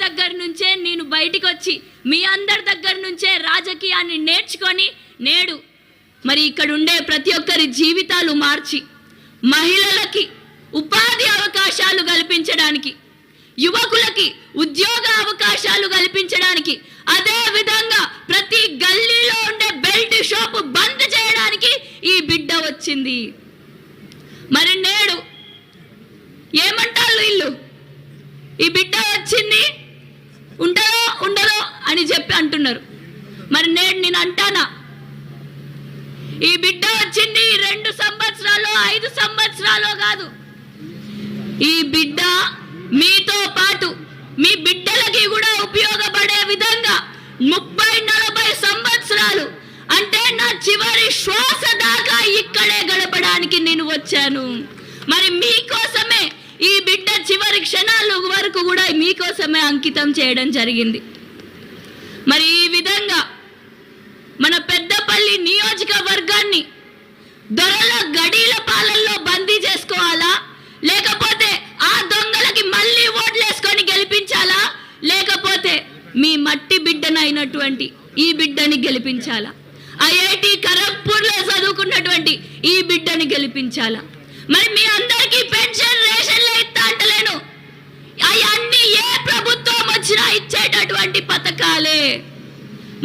దగ్గర నుంచే నేను బయటికి వచ్చి మీ అందరి దగ్గర నుంచే రాజకీయాన్ని నేర్చుకొని నేడు మరి ఇక్కడ ఉండే ప్రతి ఒక్కరి జీవితాలు మార్చి మహిళలకి ఉపాధి అవకాశాలు కల్పించడానికి, యువకులకి ఉద్యోగ అవకాశాలు కల్పించడానికి, అదే విధంగా ప్రతి గల్లీలో ఉండే బెల్ట్ షాప్ బంద్ చేయడానికి ఈ బిడ్డ వచ్చింది. మరి నేడు ఏమంటారు వీళ్ళు? ఈ బిడ్డ వచ్చింది ఉంటుందో ఉండదో అని చెప్పి అంటున్నారు. మరి నేడు నేను అంటానా, ఈ బిడ్డ వచ్చింది 2 సంవత్సరాలు 5 సంవత్సరాలు కాదు. ఈ బిడ్డ మీతో పాటు మీ బిడ్డలకి కూడా ఉపయోగపడే విధంగా 30-40 సంవత్సరాలు అంటే నా చివరి శ్వాస దాకా ఇక్కడే గడపడానికి నేను వచ్చాను. మరి మీకోసమే ఈ బిడ్డ చివరి క్షణాల వరకు కూడా మీకోసమే అంకితం చేయడం జరిగింది. మరి ఈ విధంగా మన పెద్దపల్లి నియోజకవర్గాన్ని దొరల గడీల పాలల్లో బందీ చేసుకోవాలా, లేకపోతే ఆ దొంగలకి మళ్ళీ ఓట్లేసుకొని గెలిపించాలా, లేకపోతే మీ మట్టి బిడ్డనైనటువంటి ఈ బిడ్డని గెలిపించాలా, ఐఐటి ఖరగ్పూర్లో చదువుకున్నటువంటి ఈ బిడ్డని గెలిపించాలా? మరి మీ అందరికీ పెన్షన్ రేషన్లు ఇస్తా అంటలేను, అవన్నీ ఏ ప్రభుత్వం వచ్చినా ఇచ్చేటటువంటి పథకాలే.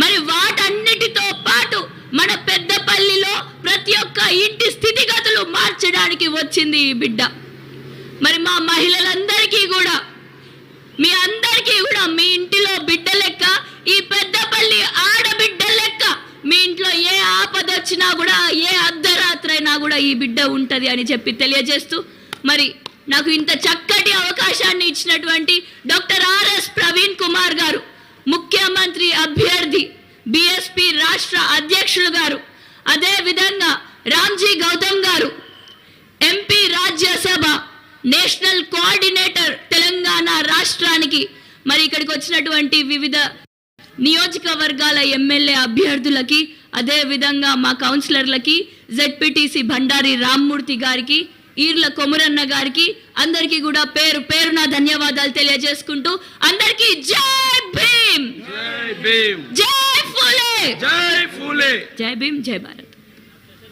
మరి వాటన్నిటితో పాటు మన పెద్దపల్లిలో ప్రతి ఒక్క ఇంటి స్థితిగతులు మార్చడానికి వచ్చింది ఈ బిడ్డ. మరి మా మహిళలందరికీ కూడా మీ అందరికీ కూడా మీ ఇంటిలో బిడ్డ లెక్క, ఈ పెద్దపల్లి ఆడబిడ్డ లెక్క మీ ఇంట్లో ఏ ఆపద వచ్చినా కూడా, ఏ అర్ధరాత్రి అయినా కూడా ఈ బిడ్డ ఉంటది అని చెప్పి తెలియజేస్తూ, మరి నాకు ఇంత చక్కటి అవకాశాన్ని ఇచ్చినటువంటి డాక్టర్ ఆర్ఎస్ ప్రవీణ్ కుమార్ గారు, ముఖ్యమంత్రి అభ్యర్థి బిఎస్పి రాష్ట్ర అధ్యక్షులు గారు, అదే విధంగా రామ్జీ గౌతమ్ గారు, MP Rajya Sabha national coordinator Telangana రాష్ట్రానికి, మరి ఇక్కడికి వచ్చినటువంటి వివిధ నియోజకవర్గాల ఎమ్మెల్యే అభ్యర్థులకి, అదే విధంగా మా కౌన్సిలర్లకి, జెడ్పీటీసీ బండారి రామ్మూర్తి గారికి, ఈర్ల కొమురన్న గారికి, అందరికీ కూడా పేరు పేరున ధన్యవాదాలు తెలియజేసుకుంటూ అందరికీ జై భీమ్, జై భీమ్, జై ఫూలే, జై ఫూలే, జై భీమ్, జై భారత్.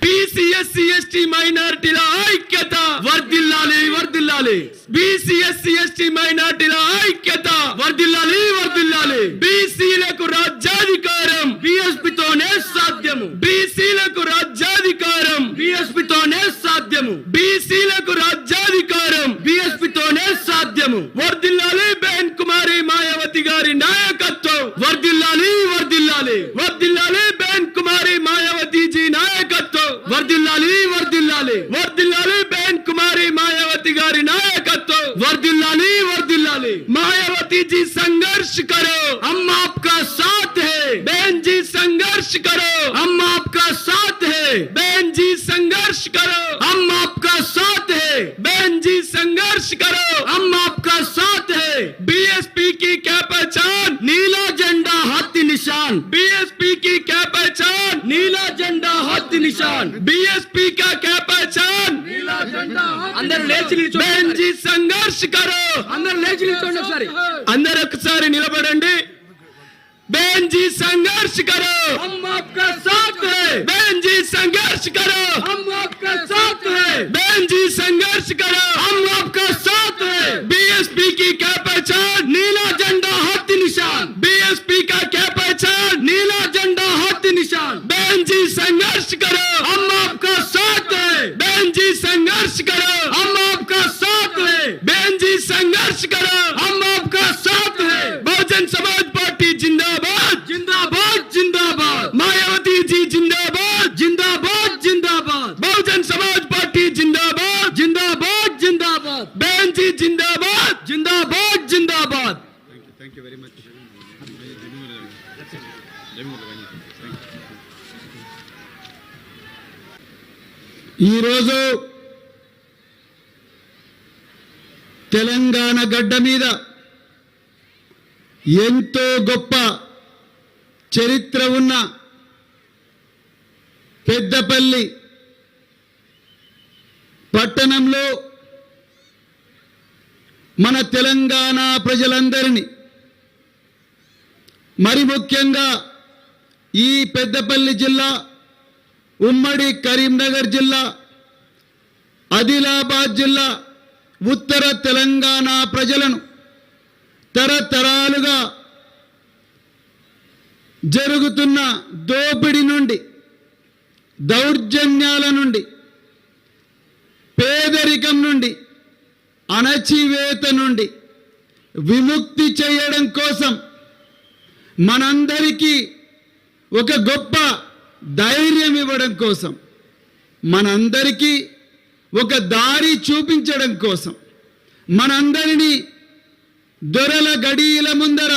BC/SC మైనారిటీల ఐక్యత వర్ధిల్లాలి, వర్ధిల్లాలి. BC/SC మైనారిటీల ఐక్యత వర్ధిల్లాలి, వర్ధిల్లాలి. బీసీలకు రాజ్యాధికారం BSPతోనే సాధ్యము. బీసీలకు రాజ్యాధికారం BSPతోనే సాధ్యము. బీసీలకు రాజ్యాధికారం BSPతోనే సాధ్యము. వర్ధిల్లాలి బెన్ కుమారి మాయావతి గారి నాయకత్వం. వర్ధిల్లాలి, వర్ధిల్లాలి, వర్ధిల్లాలి బెన్ కుమారి మాయావతి జీ నాయకత్వం. వర్ధిల్లాలి, వర్ధిల్లాలి, వర్ధిల్లాలి బెన్ కుమారి మాयावती గారి నాయకత్వం. వర్ధిల్లాలి, వర్ధిల్లాలి. मायावती जी संघर्ष करो, हम आपका साथ है. बहन जी संघर्ष करो, हम आपका साथ है. बहन जी संघर्ष करो, हम आपका साथ है. बहन जी संघर्ष करो, हम आपका साथ है. बीएसपी की क्या पहचान? नीला झंडा हाथी निशान. बीएसपी की क्या पहचान? नीला झंडा हाथी निशान. बीएसपी का क्या पहचान? नीला झंडा. अंदर లేచి నిల్చోండి. బెన్ జీ సంఘర్ష్ కరో. అందరూ లేచి నిల్చోండి ఒకసారి. అందరూ ఒకసారి నిలబడండి. बहन जी संघर्ष करो, हम आपका साथ है. बहन जी संघर्ष करो, हम आपका साथ है. बहन जी संघर्ष करो, हम आपका साथ है. बीएसपी की क्या पहचान? नीला झंडा हाथी निशान. बीएसपी का क्या पहचान? नीला झंडा हाथी निशान. बहन जी संघर्ष करो, हम आपका साथ है. बहन जी संघर्ष करो, हम आपका साथ है. बहन जी संघर्ष करो, हम आपका साथ है. बहुजन समाज पार्टी जिंदाबाद, जिंदाबाद, जिंदाबाद. मायावती जी जिंदाबाद, जिंदाबाद, जिंदाबाद. बहुजन समाज पार्टी जिंदाबाद, जिंदाबाद, जिंदाबाद. बहन जी जिंदाबाद, जिंदाबाद, जिंदाबाद. Thank you very much. ఈ రోజు తెలంగాణ గడ్డ మీద ఎంతో గొప్ప చరిత్ర ఉన్న పెద్దపల్లి పట్టణంలో మన తెలంగాణ ప్రజలందరినీ మరి ముఖ్యంగా ఈ పెద్దపల్లి జిల్లా, ఉమ్మడి కరీంనగర్ జిల్లా, ఆదిలాబాద్ జిల్లా, ఉత్తర తెలంగాణ ప్రజలను తరతరాలుగా జరుగుతున్న దోపిడీ నుండి, దౌర్జన్యాల నుండి, పేదరికం నుండి, అణచివేత నుండి విముక్తి చేయడం కోసం మనందరికీ ఒక గొప్ప ధైర్యం ఇవ్వడం కోసం, మనందరికీ ఒక దారి చూపించడం కోసం, మనందరినీ దొరల గడియల ముందర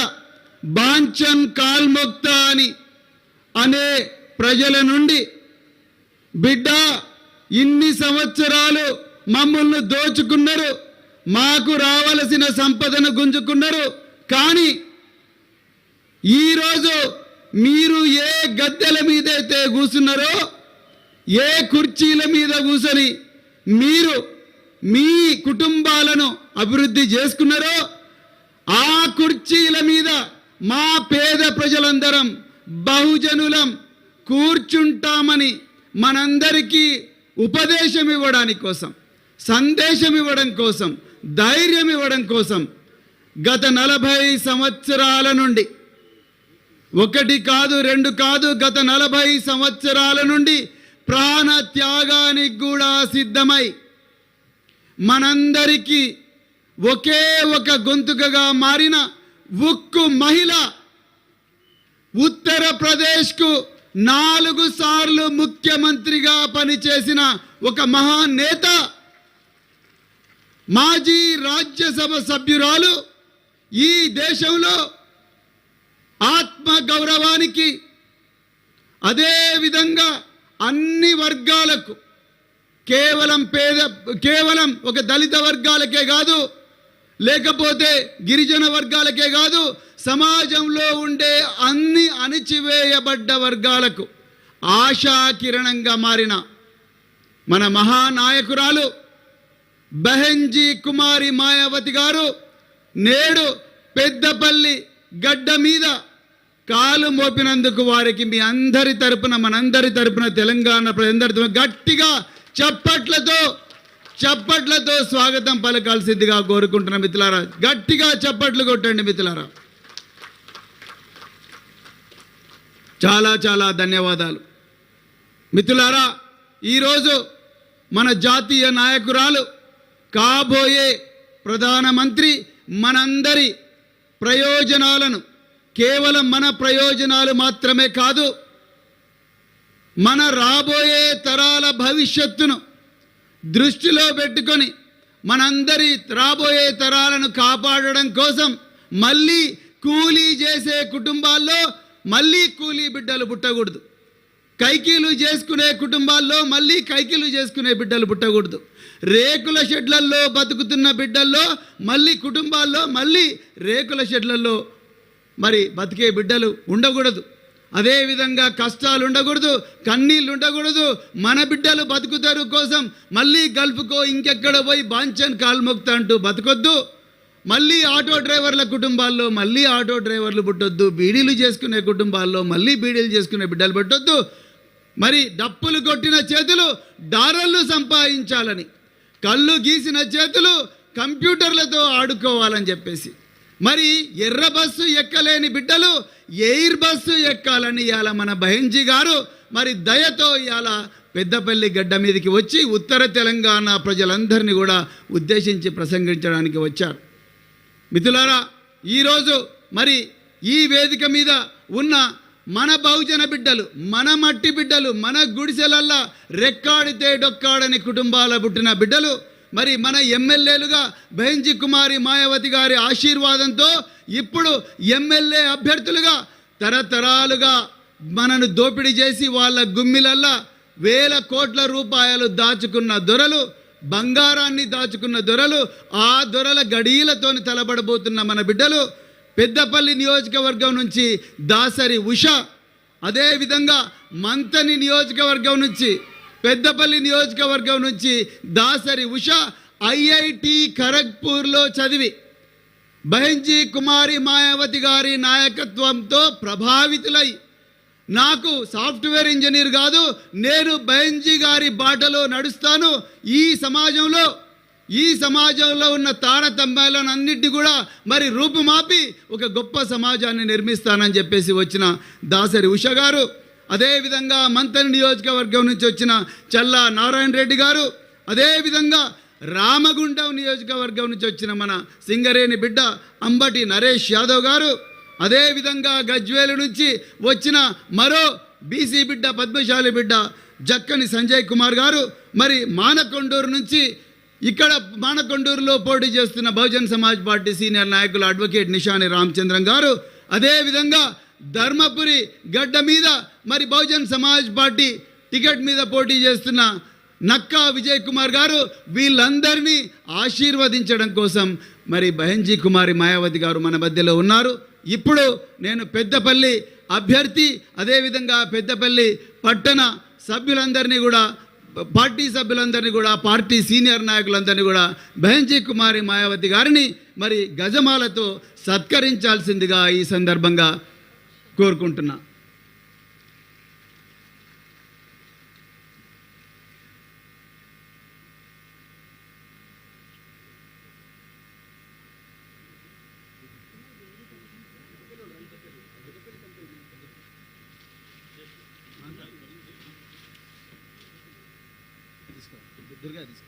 బాంచన్ కాల్మొక్తా అని అనే ప్రజల నుండి, బిడ్డ ఇన్ని సంవత్సరాలు మమ్మల్ని దోచుకున్నారు, మాకు రావలసిన సంపదను గుంజుకున్నారు, కానీ ఈరోజు మీరు ఏ గద్దెల మీదైతే కూర్చున్నారో, ఏ కుర్చీల మీద కూర్చొని మీరు మీ కుటుంబాలను అభివృద్ధి చేసుకున్నారో, ఆ కుర్చీల మీద మా పేద ప్రజలందరం బహుజనులం కూర్చుంటామని మనందరికీ ఉపదేశం ఇవ్వడానికి కోసం, సందేశం ఇవ్వడం కోసం, ధైర్యం ఇవ్వడం కోసం గత 40 సంవత్సరాల నుండి, ఒకటి కాదు రెండు కాదు, గత 40 సంవత్సరాల నుండి ప్రాణ త్యాగానికి కూడా సిద్ధమై మనందరికీ ఒకే ఒక గొంతుకగా మారిన ఉక్కు మహిళ, ఉత్తరప్రదేశ్కు 4 సార్లు ముఖ్యమంత్రిగా పనిచేసిన ఒక మహానేత, మాజీ రాజ్యసభ సభ్యురాలు, ఈ దేశంలో ఆత్మ గౌరవానికి, అదే విధంగా అన్ని వర్గాలకు, కేవలం ఒక దళిత వర్గాలకే కాదు, లేకపోతే గిరిజన వర్గాలకే కాదు, సమాజంలో ఉండే అన్ని అణచివేయబడ్డ వర్గాలకు ఆశాకిరణంగా మారిన మన మహానాయకురాలు బెహెన్జీ కుమారి మాయావతి గారు నేడు పెద్దపల్లి గడ్డ మీద కాలు మోపినందుకు వారికి మీ అందరి తరపున, మనందరి తరపున, తెలంగాణ ప్రజలందరి తరపున గట్టిగా చప్పట్లతో స్వాగతం పలకాల్సిందిగా కోరుకుంటున్న మిత్రులారా. గట్టిగా చప్పట్లు కొట్టండి మిత్రులారా. చాలా చాలా ధన్యవాదాలు మిత్రులారా. ఈరోజు మన జాతీయ నాయకురాలు, కాబోయే ప్రధానమంత్రి మనందరి ప్రయోజనాలను, కేవలం మన ప్రయోజనాలు మాత్రమే కాదు, మన రాబోయే తరాల భవిష్యత్తును దృష్టిలో పెట్టుకొని మనందరి రాబోయే తరాలను కాపాడడం కోసం మళ్ళీ కూలీ చేసే కుటుంబాల్లో మళ్ళీ కూలీ బిడ్డలు పుట్టకూడదు, కైకీలు చేసుకునే కుటుంబాల్లో మళ్ళీ కైకీలు చేసుకునే బిడ్డలు పుట్టకూడదు, రేకుల షెడ్లల్లో బతుకుతున్న బిడ్డల్లో మళ్ళీ కుటుంబాల్లో మళ్ళీ రేకుల షెడ్లలో మరి బతికే బిడ్డలు ఉండకూడదు. అదేవిధంగా కష్టాలు ఉండకూడదు, కన్నీళ్ళు ఉండకూడదు. మన బిడ్డలు బతుకుతారు కోసం మళ్ళీ గల్ఫ్కో ఇంకెక్కడో పోయి బాంచన్ కాల్మొక్తా అంటూ బతకొద్దు. మళ్ళీ ఆటో డ్రైవర్ల కుటుంబాల్లో మళ్ళీ ఆటో డ్రైవర్లు పుట్టొద్దు, బీడీలు చేసుకునే కుటుంబాల్లో మళ్ళీ బీడీలు చేసుకునే బిడ్డలు పుట్టొద్దు. మరి డప్పులు కొట్టిన చేతులు డాలర్లు సంపాదించాలని, కళ్ళు గీసిన చేతులు కంప్యూటర్లతో ఆడుకోవాలని చెప్పేసి, మరి ఎర్ర బస్సు ఎక్కలేని బిడ్డలు ఎయిర్ బస్సు ఎక్కాలని ఇవాళ మన బెహెన్జీ గారు మరి దయతో ఇవాళ పెద్దపల్లి గడ్డ మీదకి వచ్చి ఉత్తర తెలంగాణ ప్రజలందరినీ కూడా ఉద్దేశించి ప్రసంగించడానికి వచ్చారు. మిత్రులారా, ఈరోజు మరి ఈ వేదిక మీద ఉన్న మన బహుజన బిడ్డలు, మన మట్టి బిడ్డలు, మన గుడిసెలల్లా రెక్కాడితే డొక్కాడని కుటుంబాల పుట్టిన బిడ్డలు మరి మన ఎమ్మెల్యేలుగా బెహెన్జీ కుమారి మాయావతి గారి ఆశీర్వాదంతో ఇప్పుడు ఎమ్మెల్యే అభ్యర్థులుగా తరతరాలుగా మనను దోపిడీ చేసి వాళ్ళ గుమ్మిలల్లా వేల కోట్ల రూపాయలు దాచుకున్న దొరలు, బంగారాన్ని దాచుకున్న దొరలు, ఆ దొరల గడీలతోని తలబడబోతున్న మన బిడ్డలు పెద్దపల్లి నియోజకవర్గం నుంచి దాసరి ఉష, అదేవిధంగా మంతని నియోజకవర్గం నుంచి, పెద్దపల్లి నియోజకవర్గం నుంచి దాసరి ఉష ఐఐటి ఖరగ్పూర్లో చదివి బహెన్జీ కుమారి మాయావతి గారి నాయకత్వంతో ప్రభావితులై నాకు సాఫ్ట్వేర్ ఇంజనీర్ కాదు, నేను బహెన్జీ గారి బాటలో నడుస్తాను, ఈ సమాజంలో ఉన్న తారతమ్యాలను అన్నిటిని కూడా మరి రూపుమాపి ఒక గొప్ప సమాజాన్ని నిర్మిస్తానని చెప్పేసి వచ్చిన దాసరి ఉష గారు, అదేవిధంగా మంథని నియోజకవర్గం నుంచి వచ్చిన చల్లా నారాయణ రెడ్డి గారు, అదేవిధంగా రామగుండం నియోజకవర్గం నుంచి వచ్చిన మన సింగరేణి బిడ్డ అంబటి నరేష్ యాదవ్ గారు, అదేవిధంగా గజ్వేలు నుంచి వచ్చిన మరో బీసీ బిడ్డ పద్మశాలి బిడ్డ జక్కని సంజయ్ కుమార్ గారు, మరి మానకొండూరు నుంచి ఇక్కడ మానకొండూరులో పోటీ చేస్తున్న బహుజన్ సమాజ్ పార్టీ సీనియర్ నాయకులు అడ్వకేట్ నిషాని రామచంద్రన్ గారు, అదేవిధంగా ధర్మపురి గడ్డ మీద మరి బహుజన్ సమాజ్ పార్టీ టికెట్ మీద పోటీ చేస్తున్న నక్కా విజయ్ కుమార్ గారు, వీళ్ళందరినీ ఆశీర్వదించడం కోసం మరి బహెన్జీ కుమారి మాయావతి గారు మన మధ్యలో ఉన్నారు. ఇప్పుడు నేను పెద్దపల్లి అభ్యర్థి, అదేవిధంగా పెద్దపల్లి పట్టణ సభ్యులందరినీ కూడా, పార్టీ సభ్యులందరినీ కూడా, పార్టీ సీనియర్ నాయకులందరినీ కూడా బహెన్జీ కుమారి మాయావతి గారిని మరి గజమాలతో సత్కరించాల్సిందిగా ఈ సందర్భంగా కోరుకుంటున్నా. దుర్గా తీసుకో.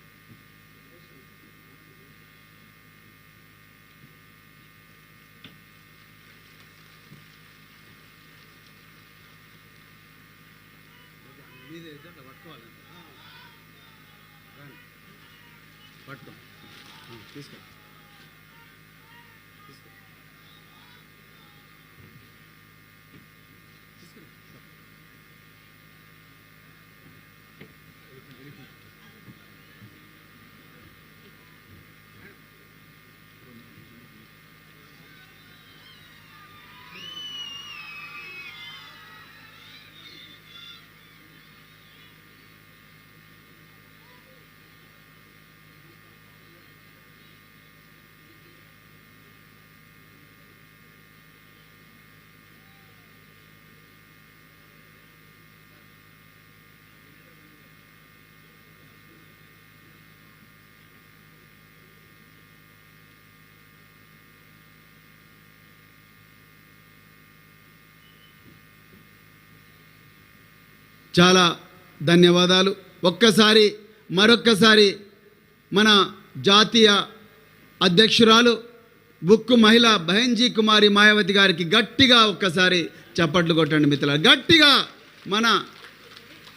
పట్టుకో తీసుకో. చాలా ధన్యవాదాలు. మరొక్కసారి మన జాతీయ అధ్యక్షురాలు ఉక్కు మహిళ బహెన్జీ కుమారి మాయావతి గారికి గట్టిగా ఒక్కసారి చప్పట్లు కొట్టండి మిత్రులారా. గట్టిగా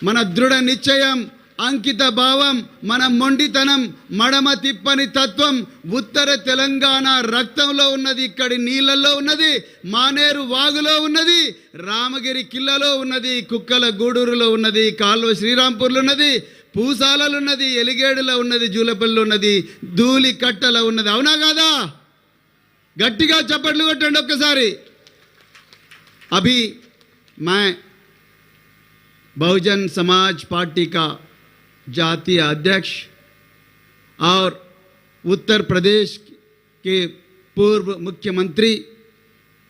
మన దృఢ నిశ్చయం, అంకిత భావం, మన మొండితనం, మడమ తిప్పని తత్వం ఉత్తర తెలంగాణ రక్తంలో ఉన్నది, ఇక్కడి నీళ్ళల్లో ఉన్నది, మానేరు వాగులో ఉన్నది, రామగిరి కిల్లలో ఉన్నది, కుక్కల గూడూరులో ఉన్నది, కాల్వ శ్రీరాంపూర్లో ఉన్నది, పూసాలలో ఉన్నది, ఎలిగేడులో ఉన్నది, జూలపల్లిలో ఉన్నది, ధూళి కట్టలో ఉన్నది. అవునా కాదా? గట్టిగా చప్పట్లు కొట్టండి ఒక్కసారి. అభి मैं बहुजन समाज पार्टी का जातीय अध्यक्ष और उत्तर प्रदेश के पूर्व मुख्यमंत्री,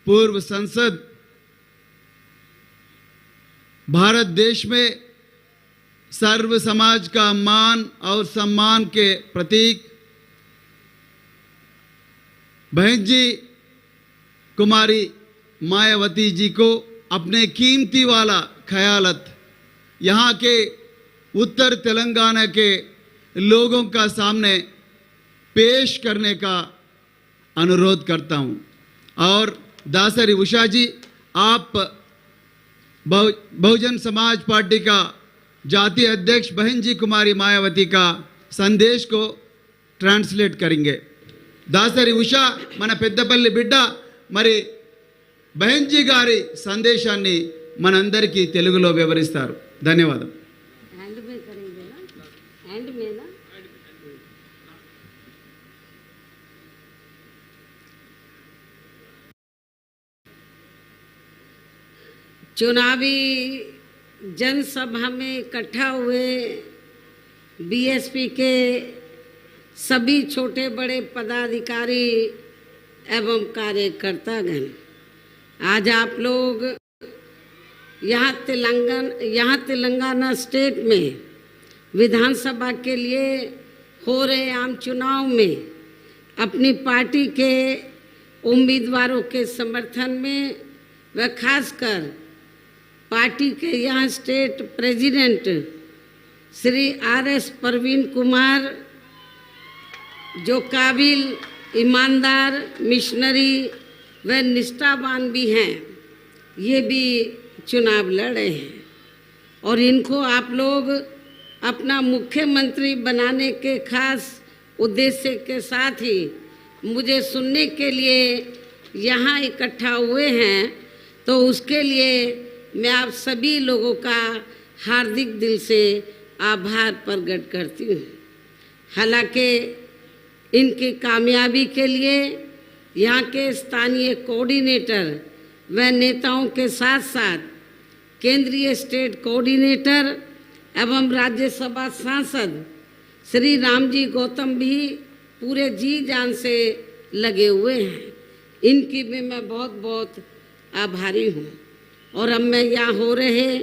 पूर्व संसद, भारत देश में सर्व समाज का मान और सम्मान के प्रतीक बहनजी कुमारी मायावती जी को अपने कीमती वाला ख्यालत यहाँ के उत्तर तेलंगाना के लोगों का सामने पेश करने का अनुरोध करता हूँ. और दासरी उषा जी, आप बहुजन समाज पार्टी का जातीय अध्यक्ष बहनजी कुमारी मायावती का संदेश को ट्रांसलेट करेंगे. दासरी उषा मन पेद्दपल्ली बिड्ड మరి బహెన్జీ గారి సందేశాన్ని మనందరికీ తెలుగులో వివరిస్తారు. ధన్యవాదం. चुनावी जनसभा में इकट्ठा हुए बीएसपी के सभी छोटे बड़े पदाधिकारी एवं कार्यकर्तागण, आज आप लोग यहाँ तेलंगाना स्टेट में विधानसभा के लिए हो रहे आम चुनाव में अपनी पार्टी के उम्मीदवारों के समर्थन में व खासकर पार्टी के यहाँ state president Shri RS Praveen Kumar, जो काबिल, ईमानदार, मिशनरी व निष्ठावान भी हैं, ये भी चुनाव लड़ रहे हैं और इनको आप लोग अपना मुख्यमंत्री बनाने के खास उद्देश्य के साथ ही मुझे सुनने के लिए यहाँ इकट्ठा हुए हैं, तो उसके लिए मैं आप सभी लोगों का हार्दिक दिल से आभार प्रकट करती हूँ। हालांकि इनकी कामयाबी के लिए यहाँ के स्थानीय कोऑर्डिनेटर व नेताओं के साथ साथ केंद्रीय स्टेट कोऑर्डिनेटर एवं राज्यसभा सांसद श्री रामजी गौतम भी पूरे जी जान से लगे हुए हैं। इनकी भी मैं बहुत बहुत आभारी हूँ। और अब मैं यहाँ हो रहे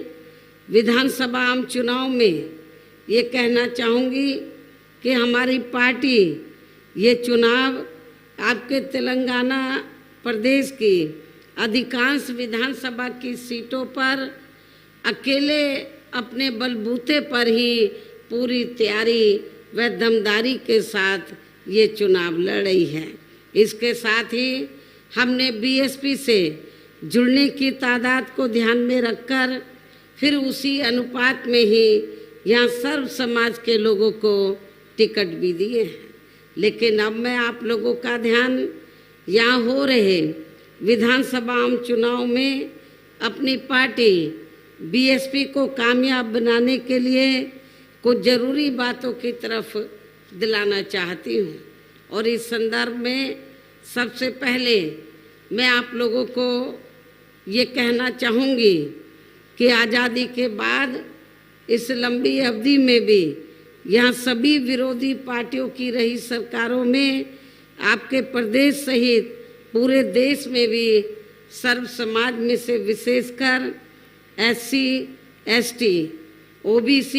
विधानसभा आम चुनाव में ये कहना चाहूँगी कि हमारी पार्टी ये चुनाव आपके तेलंगाना प्रदेश की अधिकांश विधानसभा की सीटों पर अकेले अपने बलबूते पर ही पूरी तैयारी व दमदारी के साथ ये चुनाव लड़ रही है। इसके साथ ही हमने बीएसपी से जुड़ने की तादाद को ध्यान में रखकर फिर उसी अनुपात में ही यहाँ सर्व समाज के लोगों को टिकट भी दिए हैं। लेकिन अब मैं आप लोगों का ध्यान यहाँ हो रहे विधानसभा आम चुनाव में अपनी पार्टी बीएसपी को कामयाब बनाने के लिए कुछ ज़रूरी बातों की तरफ दिलाना चाहती हूँ। और इस संदर्भ में सबसे पहले मैं आप लोगों को ये कहना चाहूँगी कि आज़ादी के बाद इस लंबी अवधि में भी यहाँ सभी विरोधी पार्टियों की रही सरकारों में आपके प्रदेश सहित पूरे देश में भी सर्व समाज में से विशेषकर SC, ST, OBC,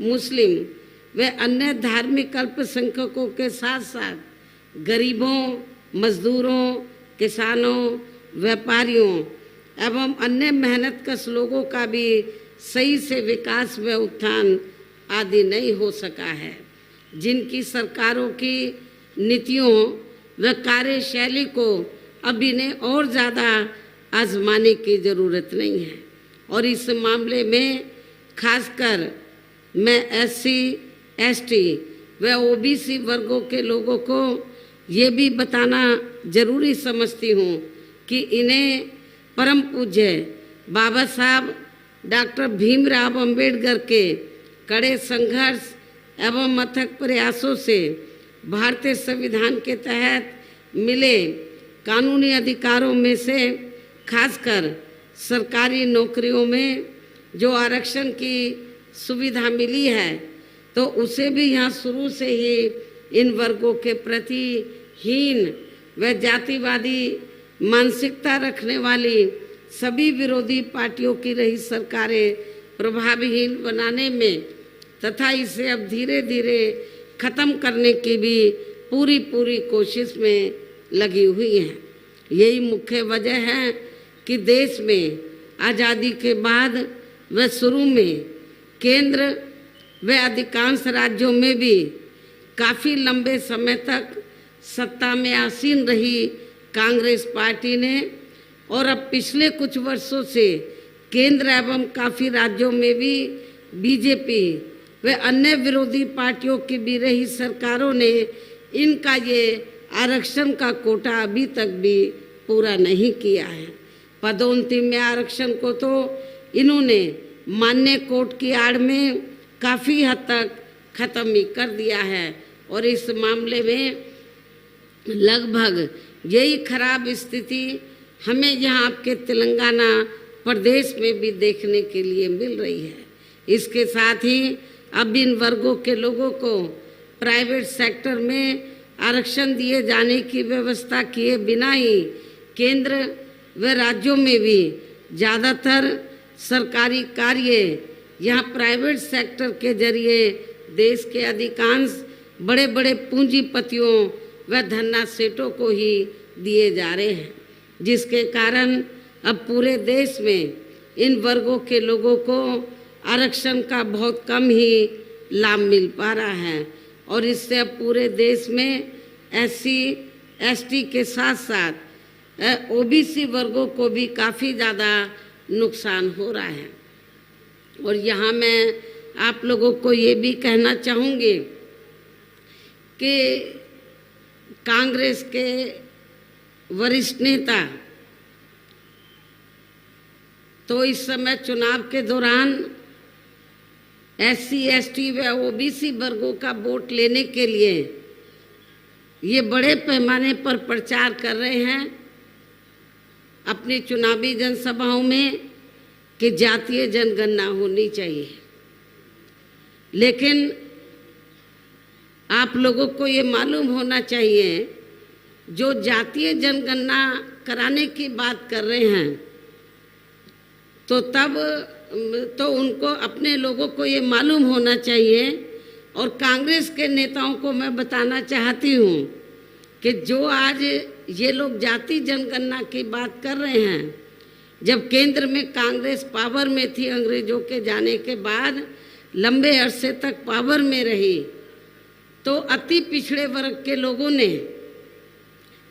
मुस्लिम व अन्य धार्मिक अल्पसंख्यकों के साथ साथ गरीबों, मजदूरों, किसानों, व्यापारियों एवं अन्य मेहनतकश लोगों का भी सही से विकास व उत्थान आदि नहीं हो सका है, जिनकी सरकारों की नीतियों व कार्यशैली को अब इन्हें और ज़्यादा आजमाने की ज़रूरत नहीं है। और इस मामले में खासकर मैं SC, ST व OBC वर्गों के लोगों को ये भी बताना ज़रूरी समझती हूँ कि इन्हें परम पूज्य बाबा साहब डॉक्टर भीमराव अंबेडकर के कड़े संघर्ष एवं अथक प्रयासों से भारतीय संविधान के तहत मिले कानूनी अधिकारों में से खासकर सरकारी नौकरियों में जो आरक्षण की सुविधा मिली है, तो उसे भी यहाँ शुरू से ही इन वर्गों के प्रति हीन व जातिवादी मानसिकता रखने वाली सभी विरोधी पार्टियों की रही सरकारें प्रभावहीन बनाने में तथा इसे अब धीरे धीरे खत्म करने की भी पूरी कोशिश में लगी हुई हैं। यही मुख्य वजह है कि देश में आज़ादी के बाद व शुरू में केंद्र व अधिकांश राज्यों में भी काफ़ी लंबे समय तक सत्ता में आसीन रही कांग्रेस पार्टी ने और अब पिछले कुछ वर्षों से केंद्र एवं काफ़ी राज्यों में भी बीजेपी व अन्य विरोधी पार्टियों की भी रही सरकारों ने इनका ये आरक्षण का कोटा अभी तक भी पूरा नहीं किया है। पदोन्नति में आरक्षण को तो इन्होंने मान्य कोर्ट की आड़ में काफ़ी हद तक खत्म ही कर दिया है और इस मामले में लगभग यही खराब स्थिति हमें यहाँ आपके तेलंगाना प्रदेश में भी देखने के लिए मिल रही है। इसके साथ ही अब इन वर्गों के लोगों को प्राइवेट सेक्टर में आरक्षण दिए जाने की व्यवस्था किए बिना ही केंद्र व राज्यों में भी ज़्यादातर सरकारी कार्य यहाँ प्राइवेट सेक्टर के जरिए देश के अधिकांश बड़े बड़े पूंजीपतियों व धन्ना सेठों को ही दिए जा रहे हैं, जिसके कारण अब पूरे देश में इन वर्गों के लोगों को आरक्षण का बहुत कम ही लाभ मिल पा रहा है और इससे अब पूरे देश में SC ST के साथ साथ OBC वर्गों को भी काफ़ी ज़्यादा नुकसान हो रहा है। और यहाँ मैं आप लोगों को ये भी कहना चाहूँगी कि कांग्रेस के वरिष्ठ नेता तो इस समय चुनाव के दौरान SC ST व OBC वर्गों का वोट लेने के लिए ये बड़े पैमाने पर प्रचार कर रहे हैं अपनी चुनावी जनसभाओं में कि जातीय जनगणना होनी चाहिए। लेकिन आप लोगों को ये मालूम होना चाहिए जो जातीय जनगणना कराने की बात कर रहे हैं तो उनको अपने लोगों को ये मालूम होना चाहिए और कांग्रेस के नेताओं को मैं बताना चाहती हूँ कि जो आज ये लोग जाति जनगणना की बात कर रहे हैं, जब केंद्र में कांग्रेस पावर में थी अंग्रेजों के जाने के बाद लंबे अरसे तक पावर में रही तो अति पिछड़े वर्ग के लोगों ने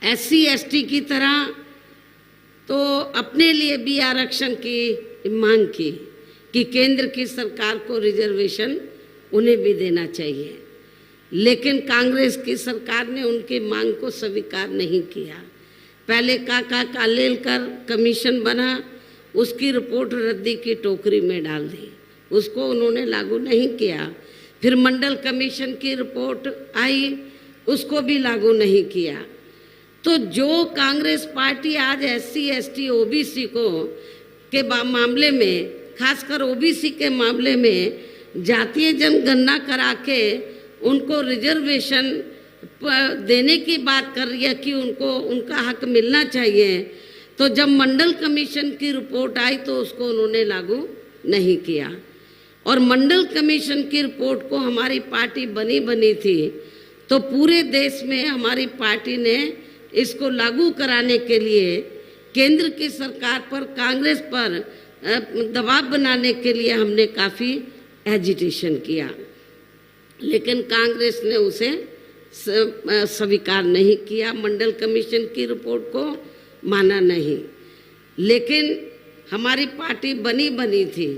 SC ST की तरह तो अपने लिए भी आरक्षण की मांग की कि केंद्र की सरकार को रिजर्वेशन उन्हें भी देना चाहिए, लेकिन कांग्रेस की सरकार ने उनकी मांग को स्वीकार नहीं किया। पहले काका कालेलकर कमीशन बना, उसकी रिपोर्ट रद्दी की टोकरी में डाल दी, उसको उन्होंने लागू नहीं किया। फिर मंडल कमीशन की रिपोर्ट आई, उसको भी लागू नहीं किया। तो जो कांग्रेस पार्टी आज SC ST OBC को के मामले में, खासकर OBC के मामले में जातीय जनगणना करा के उनको रिजर्वेशन देने की बात कर रही है कि उनको उनका हक मिलना चाहिए, तो जब मंडल कमीशन की रिपोर्ट आई तो उसको उन्होंने लागू नहीं किया। और मंडल कमीशन की रिपोर्ट को हमारी पार्टी बनी थी तो पूरे देश में हमारी पार्टी ने इसको लागू कराने के लिए केंद्र की सरकार पर, कांग्रेस पर दबाव बनाने के लिए हमने काफ़ी एजिटेशन किया, लेकिन कांग्रेस ने उसे स्वीकार नहीं किया, मंडल कमीशन की रिपोर्ट को माना नहीं। लेकिन हमारी पार्टी बनी थी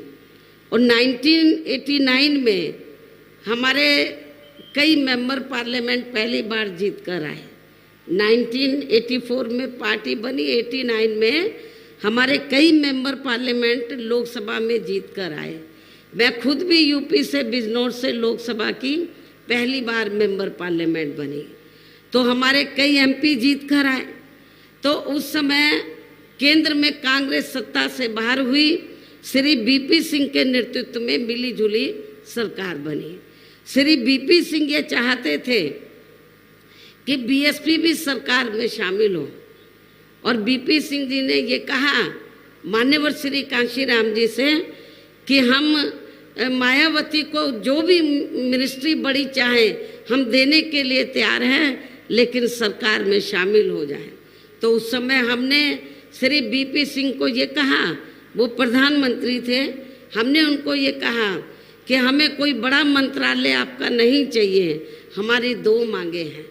और 1989 में हमारे कई मेंबर पार्लियामेंट पहली बार जीत कर आए। 1984 में पार्टी बनी, 89 में हमारे कई मेंबर पार्लियामेंट लोकसभा में जीत कर आए। मैं खुद भी यूपी से, बिजनौर से लोकसभा की पहली बार मेंबर पार्लियामेंट बनी, तो हमारे कई MP जीत कर आए। तो उस समय केंद्र में कांग्रेस सत्ता से बाहर हुई, श्री BP सिंह के नेतृत्व में मिली जुली सरकार बनी। श्री BP सिंह ये चाहते थे कि BSP भी सरकार में शामिल हो और BP सिंह जी ने ये कहा मान्यवर श्री कांशीराम जी से कि हम मायावती को जो भी मिनिस्ट्री बड़ी चाहे हम देने के लिए तैयार हैं, लेकिन सरकार में शामिल हो जाए। तो उस समय हमने श्री BP सिंह को ये कहा, वो प्रधानमंत्री थे, हमने उनको ये कहा कि हमें कोई बड़ा मंत्रालय आपका नहीं चाहिए, हमारी 2 मांगे हैं।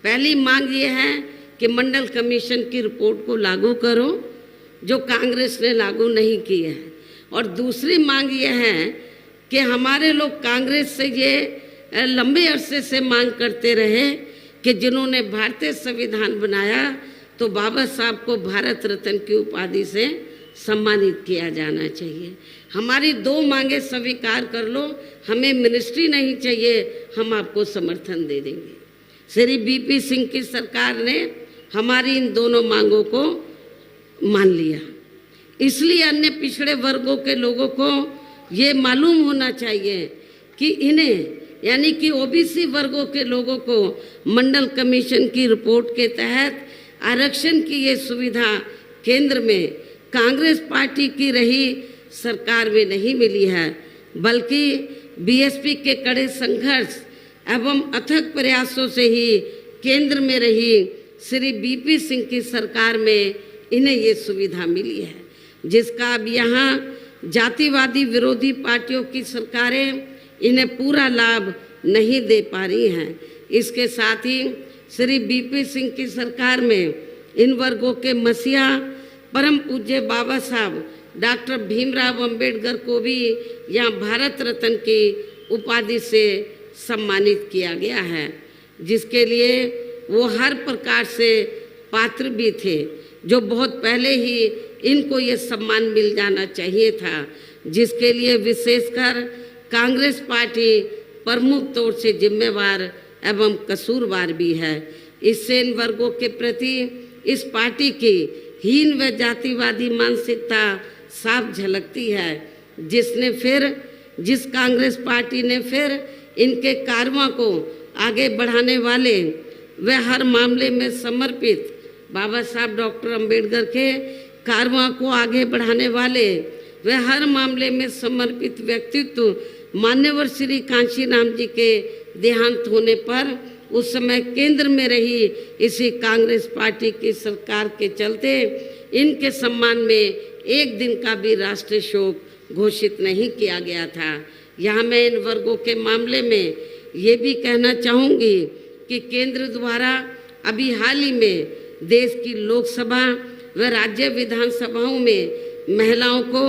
पहली मांग ये है कि मंडल कमीशन की रिपोर्ट को लागू करो, जो कांग्रेस ने लागू नहीं की है, और दूसरी मांग ये है कि हमारे लोग कांग्रेस से ये लंबे अरसे से मांग करते रहे कि जिन्होंने भारतीय संविधान बनाया तो बाबा साहब को भारत रत्न की उपाधि से सम्मानित किया जाना चाहिए। हमारी 2 मांगे स्वीकार कर लो, हमें मिनिस्ट्री नहीं चाहिए, हम आपको समर्थन दे देंगे। श्री BP सिंह की सरकार ने हमारी इन दोनों मांगों को मान लिया। इसलिए अन्य पिछड़े वर्गों के लोगों को ये मालूम होना चाहिए कि इन्हें यानी कि ओबीसी वर्गों के लोगों को मंडल कमीशन की रिपोर्ट के तहत आरक्षण की ये सुविधा केंद्र में कांग्रेस पार्टी की रही सरकार में नहीं मिली है, बल्कि बीएसपी के कड़े संघर्ष एवं अथक प्रयासों से ही केंद्र में रही श्री बीपी सिंह की सरकार में इन्हें ये सुविधा मिली है, जिसका अब यहाँ जातिवादी विरोधी पार्टियों की सरकारें इन्हें पूरा लाभ नहीं दे पा रही हैं। इसके साथ ही श्री बीपी सिंह की सरकार में इन वर्गों के मसीहा परम पूज्य बाबा साहब डॉक्टर भीमराव अंबेडकर को भी यहाँ भारत रत्न की उपाधि से सम्मानित किया गया है, जिसके लिए वो हर प्रकार से पात्र भी थे, जो बहुत पहले ही इनको ये सम्मान मिल जाना चाहिए था, जिसके लिए विशेषकर कांग्रेस पार्टी प्रमुख तौर से जिम्मेवार एवं कसूरवार भी है। इससे इन वर्गों के प्रति इस पार्टी की हीन व जातिवादी मानसिकता साफ झलकती है, जिस कांग्रेस पार्टी ने फिर इनके कारवां को आगे बढ़ाने वाले व हर मामले में समर्पित बाबा साहब डॉक्टर अंबेडकर के कारवां को आगे बढ़ाने वाले व हर मामले में समर्पित व्यक्तित्व मान्यवर श्री कांशीराम जी के देहांत होने पर उस समय केंद्र में रही इसी कांग्रेस पार्टी की सरकार के चलते इनके सम्मान में एक दिन का भी राष्ट्रीय शोक घोषित नहीं किया गया था। यहाँ मैं इन वर्गों के मामले में ये भी कहना चाहूँगी कि केंद्र द्वारा अभी हाल ही में देश की लोकसभा व राज्य विधानसभाओं में महिलाओं को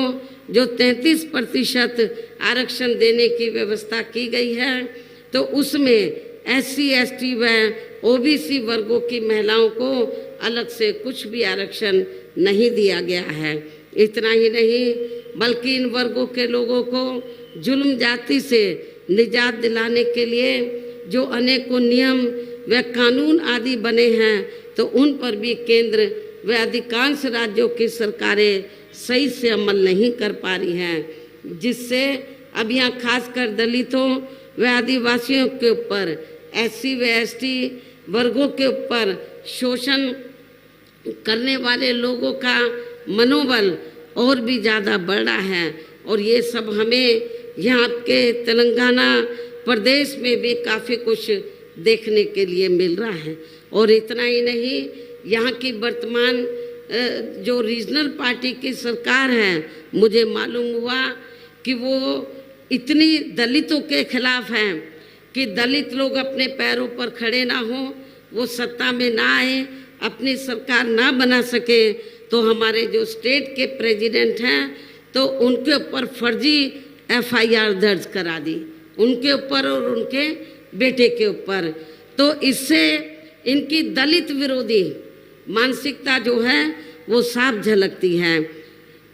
जो 33% आरक्षण देने की व्यवस्था की गई है, तो उसमें SC, ST व OBC वर्गों की महिलाओं को अलग से कुछ भी आरक्षण नहीं दिया गया है। इतना ही नहीं, बल्कि इन वर्गों के लोगों को जुल्म जाति से निजात दिलाने के लिए जो अनेकों नियम व कानून आदि बने हैं, तो उन पर भी केंद्र व अधिकांश राज्यों की सरकारें सही से अमल नहीं कर पा रही हैं, जिससे अब यहाँ खासकर दलितों व आदिवासियों के ऊपर SC व ST वर्गों के ऊपर शोषण करने वाले लोगों का मनोबल और भी ज़्यादा बढ़ रहा है। और ये सब हमें यहाँ के तेलंगाना प्रदेश में भी काफ़ी कुछ देखने के लिए मिल रहा है। और इतना ही नहीं, यहाँ की वर्तमान जो रीजनल पार्टी की सरकार है, मुझे मालूम हुआ कि वो इतनी दलितों के खिलाफ हैं कि दलित लोग अपने पैरों पर खड़े ना हों, वो सत्ता में ना आए, अपनी सरकार ना बना सके, तो हमारे जो स्टेट के प्रेसिडेंट हैं तो उनके ऊपर फर्जी FIR दर्ज करा दी, उनके ऊपर और उनके बेटे के ऊपर। तो इससे इनकी दलित विरोधी मानसिकता जो है वो साफ झलकती है।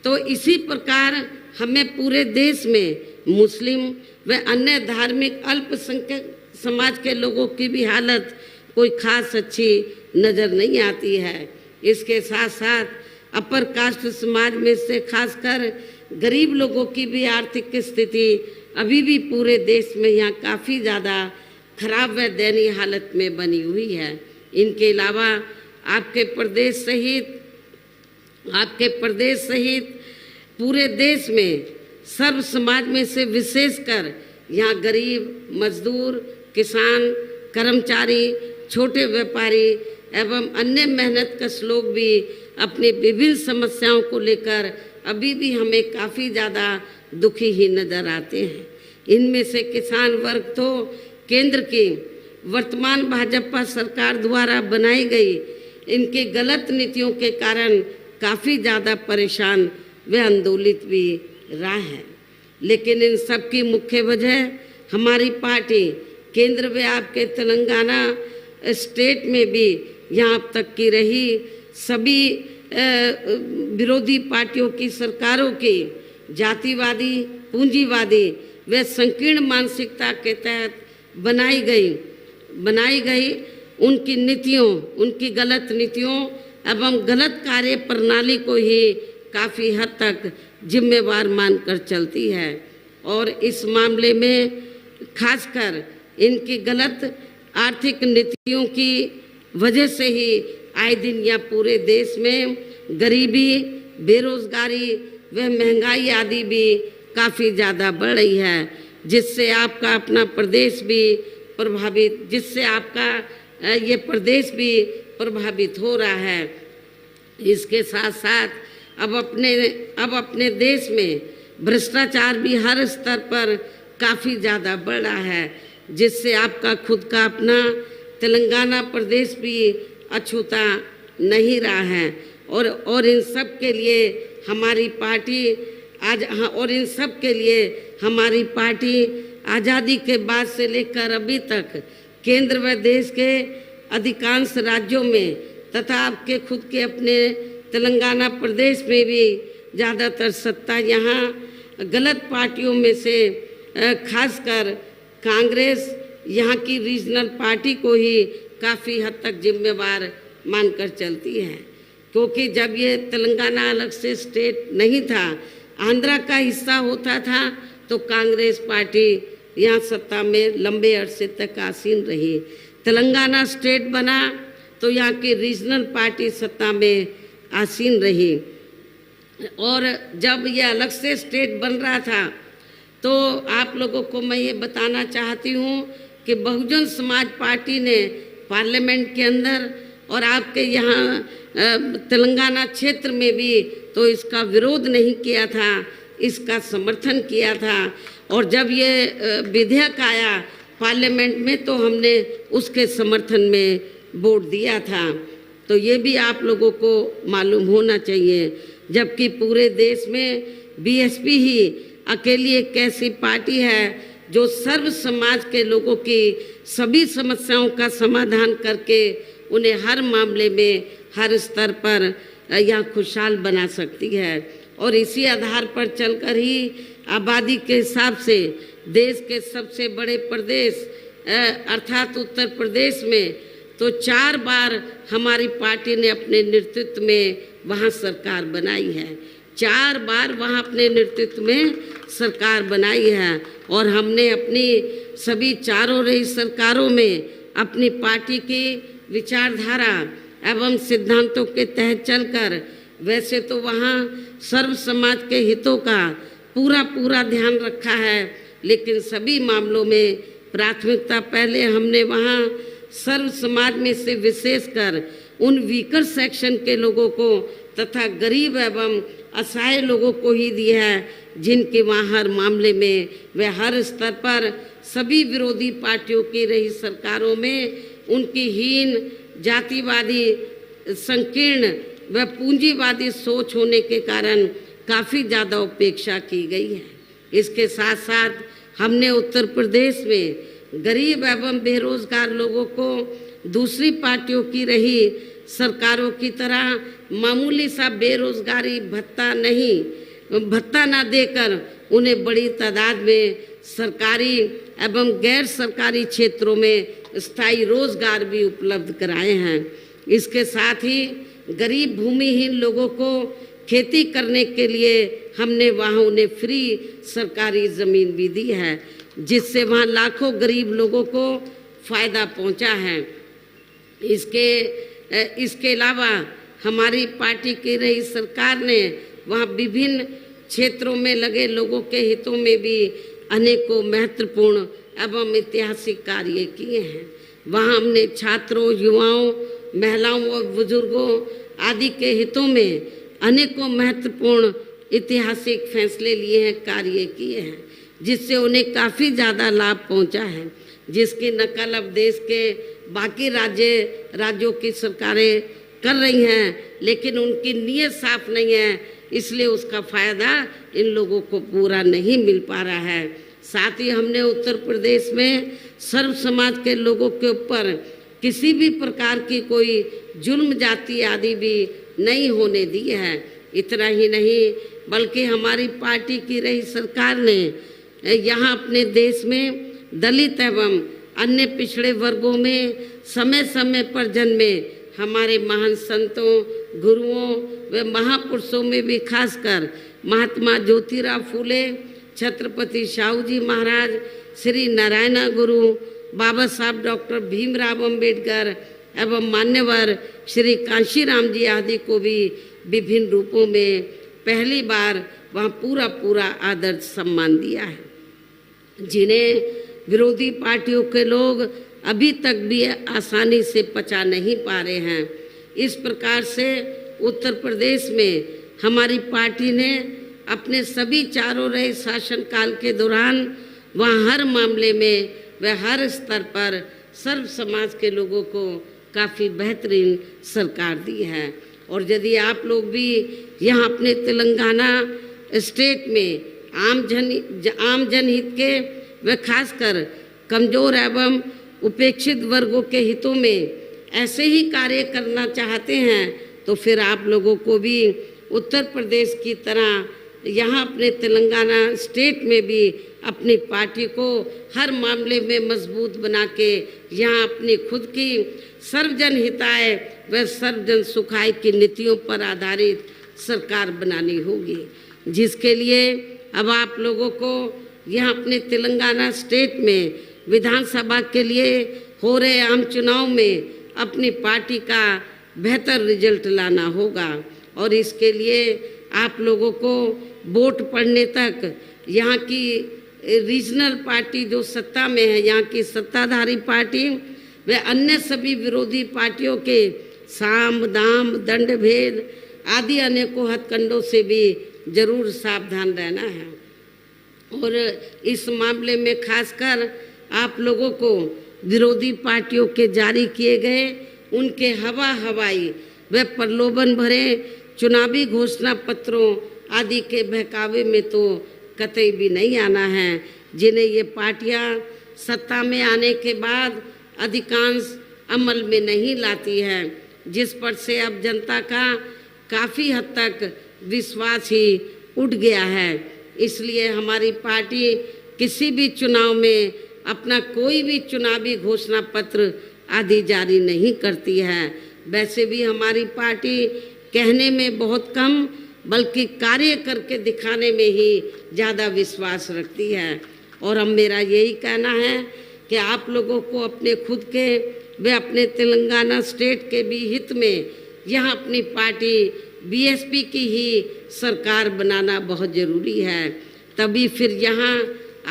तो इसी प्रकार हमें पूरे देश में मुस्लिम व अन्य धार्मिक अल्पसंख्यक समाज के लोगों की भी हालत कोई खास अच्छी नज़र नहीं आती है। इसके साथ साथ अपर कास्ट समाज में से खासकर गरीब लोगों की भी आर्थिक स्थिति अभी भी पूरे देश में यहाँ काफ़ी ज़्यादा खराब व दयनीय हालत में बनी हुई है। इनके अलावा आपके प्रदेश सहित पूरे देश में सर्व समाज में से विशेषकर यहाँ गरीब, मजदूर, किसान, कर्मचारी, छोटे व्यापारी एवं अन्य मेहनतकश लोग भी अपनी विभिन्न समस्याओं को लेकर अभी भी हमें काफ़ी ज़्यादा दुखी ही नज़र आते हैं। इनमें से किसान वर्ग तो केंद्र की वर्तमान भाजपा सरकार द्वारा बनाई गई इनकी गलत नीतियों के कारण काफ़ी ज़्यादा परेशान व आंदोलित भी रहा है। लेकिन इन सब की मुख्य वजह हमारी पार्टी केंद्र व आपके तेलंगाना स्टेट में भी यहाँ अब तक की रही सभी विरोधी पार्टियों की सरकारों की जातिवादी, पूंजीवादी व संकीर्ण मानसिकता के तहत बनाई गई उनकी नीतियों, उनकी गलत नीतियों एवं गलत कार्य प्रणाली को ही काफ़ी हद तक जिम्मेवार मानकर चलती है। और इस मामले में खासकर इनकी गलत आर्थिक नीतियों की वजह से ही आए दिन या पूरे देश में गरीबी, बेरोजगारी व महंगाई आदि भी काफ़ी ज़्यादा बढ़ रही है, जिससे आपका अपना प्रदेश भी प्रभावित ये प्रदेश भी प्रभावित हो रहा है। इसके साथ साथ अब अपने देश में भ्रष्टाचार भी हर स्तर पर काफ़ी ज़्यादा बढ़ रहा है, जिससे आपका खुद का अपना तेलंगाना प्रदेश भी अछूता नहीं रहा है। और इन सब के लिए हमारी पार्टी आज़ादी के बाद से लेकर अभी तक केंद्र व देश के अधिकांश राज्यों में तथा आपके खुद के अपने तेलंगाना प्रदेश में भी ज़्यादातर सत्ता यहाँ गलत पार्टियों में से खासकर कांग्रेस यहाँ की रीजनल पार्टी को ही काफ़ी हद तक जिम्मेवार मानकर चलती है, क्योंकि जब ये तेलंगाना अलग से स्टेट नहीं था, आंध्रा का हिस्सा होता था, तो कांग्रेस पार्टी यहाँ सत्ता में लंबे अरसे तक आसीन रही। तेलंगाना स्टेट बना तो यहाँ की रीजनल पार्टी सत्ता में आसीन रही। और जब ये अलग से स्टेट बन रहा था तो आप लोगों को मैं ये बताना चाहती हूँ कि बहुजन समाज पार्टी ने पार्लियामेंट के अंदर और आपके यहाँ तेलंगाना क्षेत्र में भी तो इसका विरोध नहीं किया था, इसका समर्थन किया था। और जब ये विधेयक आया पार्लियामेंट में तो हमने उसके समर्थन में वोट दिया था। तो ये भी आप लोगों को मालूम होना चाहिए, जबकि पूरे देश में बीएसपी ही अकेली एक ऐसी पार्टी है जो सर्व समाज के लोगों की सभी समस्याओं का समाधान करके उन्हें हर मामले में हर स्तर पर यह खुशहाल बना सकती है। और इसी आधार पर चलकर ही आबादी के हिसाब से देश के सबसे बड़े प्रदेश अर्थात उत्तर प्रदेश में तो 4 बार हमारी पार्टी ने अपने नेतृत्व में वहाँ सरकार बनाई है। 4 बार वहाँ अपने नेतृत्व में सरकार बनाई है। और हमने अपनी सभी चारों रही सरकारों में अपनी पार्टी की विचारधारा एवं सिद्धांतों के तहत चलकर वैसे तो वहाँ सर्व समाज के हितों का पूरा ध्यान रखा है, लेकिन सभी मामलों में प्राथमिकता पहले हमने वहाँ सर्व समाज में से विशेषकर उन वीकर सेक्शन के लोगों को तथा गरीब एवं असहाय लोगों को ही दी है, जिनके वहाँ हर मामले में व हर स्तर पर सभी विरोधी पार्टियों की रही सरकारों में उनकी हीन, जातिवादी, संकीर्ण व पूंजीवादी सोच होने के कारण काफ़ी ज़्यादा उपेक्षा की गई है। इसके साथ साथ हमने उत्तर प्रदेश में गरीब एवं बेरोजगार लोगों को दूसरी पार्टियों की रही सरकारों की तरह मामूली सा बेरोजगारी भत्ता ना देकर उन्हें बड़ी तादाद में सरकारी एवं गैर सरकारी क्षेत्रों में स्थायी रोजगार भी उपलब्ध कराए हैं। इसके साथ ही गरीब भूमिहीन लोगों को खेती करने के लिए हमने वहाँ उन्हें फ्री सरकारी ज़मीन भी दी है, जिससे वहाँ लाखों गरीब लोगों को फ़ायदा पहुँचा है। इसके अलावा हमारी पार्टी की रही सरकार ने वहाँ विभिन्न क्षेत्रों में लगे लोगों के हितों में भी अनेकों महत्वपूर्ण एवं ऐतिहासिक कार्य किए हैं। वहाँ हमने छात्रों, युवाओं, महिलाओं और बुजुर्गों आदि के हितों में अनेकों महत्वपूर्ण ऐतिहासिक फैसले लिए हैं, कार्य किए हैं, जिससे उन्हें काफ़ी ज़्यादा लाभ पहुंचा है, जिसकी नकल अब देश के बाकी राज्यों की सरकारें कर रही हैं, लेकिन उनकी नीयत साफ नहीं है, इसलिए उसका फ़ायदा इन लोगों को पूरा नहीं मिल पा रहा है। साथ ही हमने उत्तर प्रदेश में सर्व समाज के लोगों के ऊपर किसी भी प्रकार की कोई जुल्म जाति आदि भी नहीं होने दी है। इतना ही नहीं बल्कि हमारी पार्टी की रही सरकार ने यहाँ अपने देश में दलित एवं अन्य पिछड़े वर्गों में समय समय पर जन्मे हमारे महान संतों, गुरुओं व महापुरुषों में भी खासकर महात्मा ज्योतिराव फूले छत्रपति शाहू जी महाराज, श्री नारायण गुरु, बाबा साहब डॉक्टर भीमराव अंबेडकर एवं मान्यवर श्री कांशीराम जी आदि को भी विभिन्न रूपों में पहली बार वहाँ पूरा आदर सम्मान दिया है, जिन्हें विरोधी पार्टियों के लोग अभी तक भी आसानी से पचा नहीं पा रहे हैं। इस प्रकार से उत्तर प्रदेश में हमारी पार्टी ने अपने सभी चारों रहे शासनकाल के दौरान वहाँ हर मामले में व हर स्तर पर सर्व समाज के लोगों को काफ़ी बेहतरीन सरकार दी है। और यदि आप लोग भी यहाँ अपने तेलंगाना स्टेट में आम जनहित के व खासकर कमज़ोर एवं उपेक्षित वर्गों के हितों में ऐसे ही कार्य करना चाहते हैं तो फिर आप लोगों को भी उत्तर प्रदेश की तरह यहाँ अपने तेलंगाना स्टेट में भी अपनी पार्टी को हर मामले में मजबूत बना के यहाँ अपनी खुद की सर्वजन हिताय व सर्वजन सुखाय की नीतियों पर आधारित सरकार बनानी होगी, जिसके लिए अब आप लोगों को यहाँ अपने तेलंगाना स्टेट में विधानसभा के लिए हो रहे आम चुनाव में अपनी पार्टी का बेहतर रिजल्ट लाना होगा। और इसके लिए आप लोगों को वोट पड़ने तक यहाँ की रीजनल पार्टी जो सत्ता में है, यहाँ की सत्ताधारी पार्टी व अन्य सभी विरोधी पार्टियों के साम दाम दंड भेद आदि अनेकों हथकंडों से भी जरूर सावधान रहना है। और इस मामले में खासकर आप लोगों को विरोधी पार्टियों के जारी किए गए उनके हवाई व प्रलोभन भरे चुनावी घोषणा पत्रों आदि के बहकावे में तो कतई भी नहीं आना है, जिन्हें ये पार्टियां सत्ता में आने के बाद अधिकांश अमल में नहीं लाती है, जिस पर से अब जनता का काफ़ी हद तक विश्वास ही उठ गया है। इसलिए हमारी पार्टी किसी भी चुनाव में अपना कोई भी चुनावी घोषणा पत्र आदि जारी नहीं करती है। वैसे भी हमारी पार्टी कहने में बहुत कम बल्कि कार्य करके दिखाने में ही ज़्यादा विश्वास रखती है। और अब मेरा यही कहना है कि आप लोगों को अपने खुद के व अपने तेलंगाना स्टेट के भी हित में यहाँ अपनी पार्टी बीएसपी की ही सरकार बनाना बहुत ज़रूरी है। तभी फिर यहाँ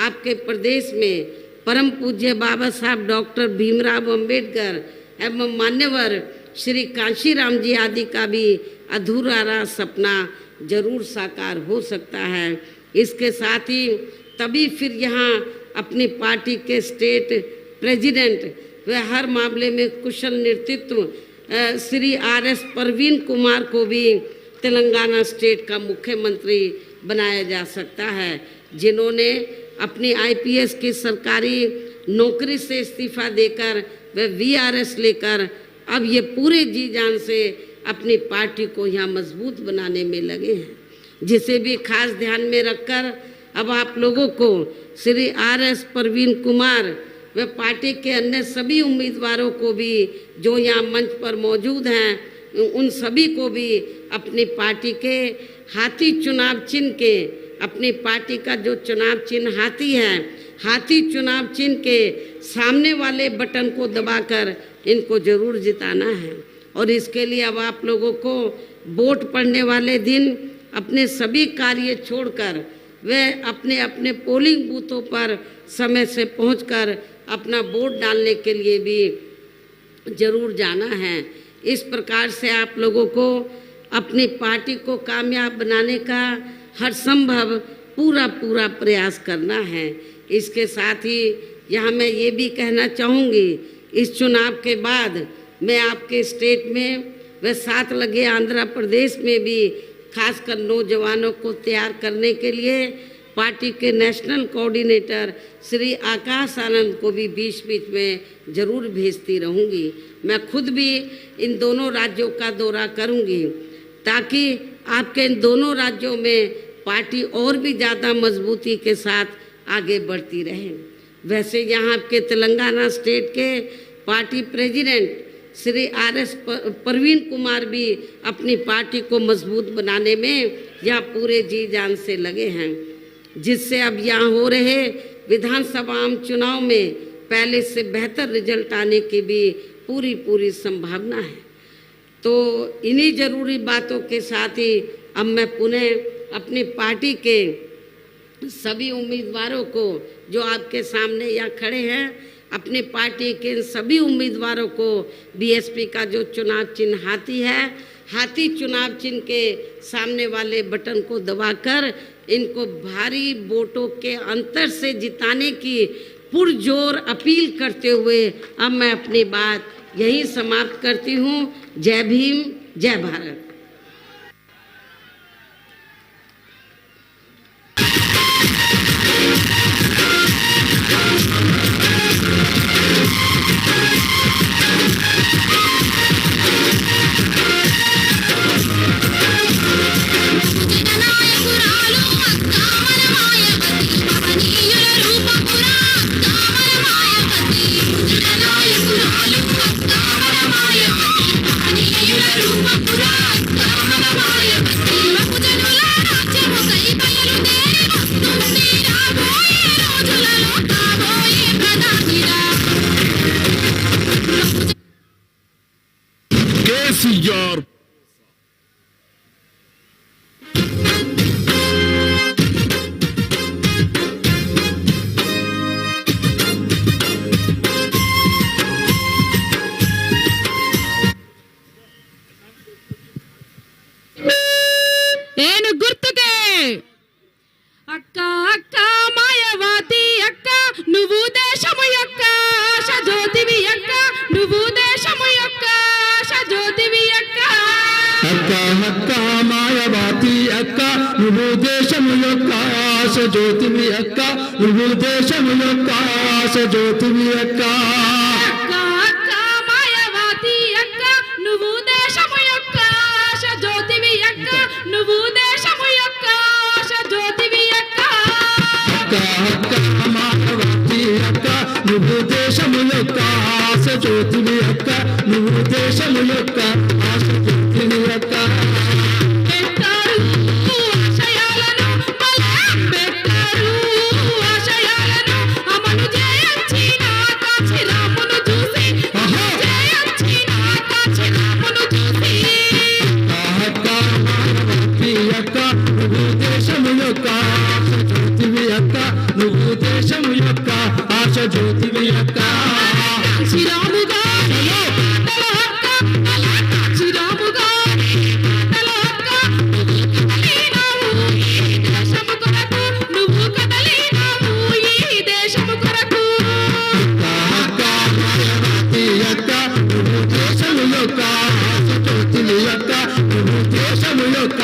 आपके प्रदेश में परम पूज्य बाबा साहब डॉक्टर भीमराव अंबेडकर एवं मान्यवर श्री कांशीराम जी आदि का भी अधूरा सपना जरूर साकार हो सकता है। इसके साथ ही तभी फिर यहाँ अपनी पार्टी के स्टेट प्रेसिडेंट व हर मामले में कुशल नेतृत्व श्री आर.एस. परवीन कुमार को भी तेलंगाना स्टेट का मुख्यमंत्री बनाया जा सकता है, जिन्होंने अपनी आईपीएस की सरकारी नौकरी से इस्तीफा देकर व वीआरएस लेकर अब ये पूरे जी जान से अपनी पार्टी को यहाँ मजबूत बनाने में लगे हैं, जिसे भी खास ध्यान में रखकर अब आप लोगों को श्री आर.एस. परवीन कुमार व पार्टी के अन्य सभी उम्मीदवारों को भी जो यहाँ मंच पर मौजूद हैं उन सभी को भी अपनी पार्टी के हाथी चुनाव चिन्ह के अपनी पार्टी का जो चुनाव चिन्ह हाथी है, हाथी चुनाव चिन्ह के सामने वाले बटन को दबाकर इनको जरूर जिताना है। और इसके लिए अब आप लोगों को वोट पड़ने वाले दिन अपने सभी कार्य छोड़कर वे अपने अपने पोलिंग बूथों पर समय से पहुंचकर अपना वोट डालने के लिए भी जरूर जाना है। इस प्रकार से आप लोगों को अपनी पार्टी को कामयाब बनाने का हर संभव पूरा प्रयास करना है। इसके साथ ही यहाँ मैं ये भी कहना चाहूँगी, इस चुनाव के बाद मैं आपके स्टेट में व साथ लगे आंध्र प्रदेश में भी खासकर नौजवानों को तैयार करने के लिए पार्टी के नेशनल कोऑर्डिनेटर श्री आकाश आनंद को भी बीच में जरूर भेजती रहूँगी। मैं खुद भी इन दोनों राज्यों का दौरा करूँगी ताकि आपके इन दोनों राज्यों में पार्टी और भी ज़्यादा मजबूती के साथ आगे बढ़ती रहे। वैसे यहाँ आपके तेलंगाना स्टेट के party president Shri RS. Parveen Kumar भी अपनी पार्टी को मजबूत बनाने में यहाँ पूरे जी जान से लगे हैं। जिससे अब यहाँ हो रहे विधानसभा आम चुनाव में पहले से बेहतर रिजल्ट आने की भी पूरी संभावना है। तो इन्हीं ज़रूरी बातों के साथ ही अब मैं पुनः अपनी पार्टी के सभी उम्मीदवारों को जो आपके सामने यहाँ खड़े हैं, अपनी पार्टी के सभी उम्मीदवारों को बीएसपी का जो चुनाव चिन्ह हाथी है, हाथी चुनाव चिन्ह के सामने वाले बटन को दबाकर इनको भारी वोटों के अंतर से जिताने की पुरजोर अपील करते हुए अब मैं अपनी बात यही समाप्त करती हूँ। जय भीम, जय भारत। కేసీఆర్ ఏను గుర్తుకే అక్క అక్క మాయవాతి అక్క నువ్వు దేశము యొక్క ఆశ జ్యోతివి అక్క నువ్వు దేశము యొక్క ఆశ జ్యోతివి అక్క అక్క అక్క మాయవాతి అక్క నువ్వు దేశము యొక్క ఆశ జ్యోతివి అక్క నువ్వు దేశము యొక్క ఆశ జ్యోతివి అక్క అక్క అక్క మాయవాతి అక్క నువ్వు దేశము యొక్క ఆశ జ్యోతివి అక్క నువ్వు దేశము యొక్క ఆశ జ్యోతివి అక్క అక్క అక్క మాయవాతి అక్క నువ్వు దేశము యొక్క ఆశ జ్యోతివి అక్క నువ్వు దేశము యొక్క ఆశ జ్యోతివి అక్క పెట్టారు ఆశయాలను మళ్ళీ పెట్టారు ఆశయాలను అమలు చేయించిన కాశీరామును చూసి చేయించిన కాశీరామును చూసి అక్క మాయవాతి అక్క నువ్వు దేశము యొక్క ఆశ జ్యోతివి అక్క నువ్వు దేశము యొక్క ఆశ జ్యోతివి అక్క కాశీరాముగా పాటల అక్క అలా కాశీరాముగా పాటల అక్క నువ్వు కదలినావు ఈ దేశము కొరకు నువ్వు కదలినావు ఈ దేశము కొరకు అక్క మాయవాతి అక్క నువ్వు దేశము యొక్క ఆశ జ్యోతివి అక్క నువ్వు దేశము యొక్క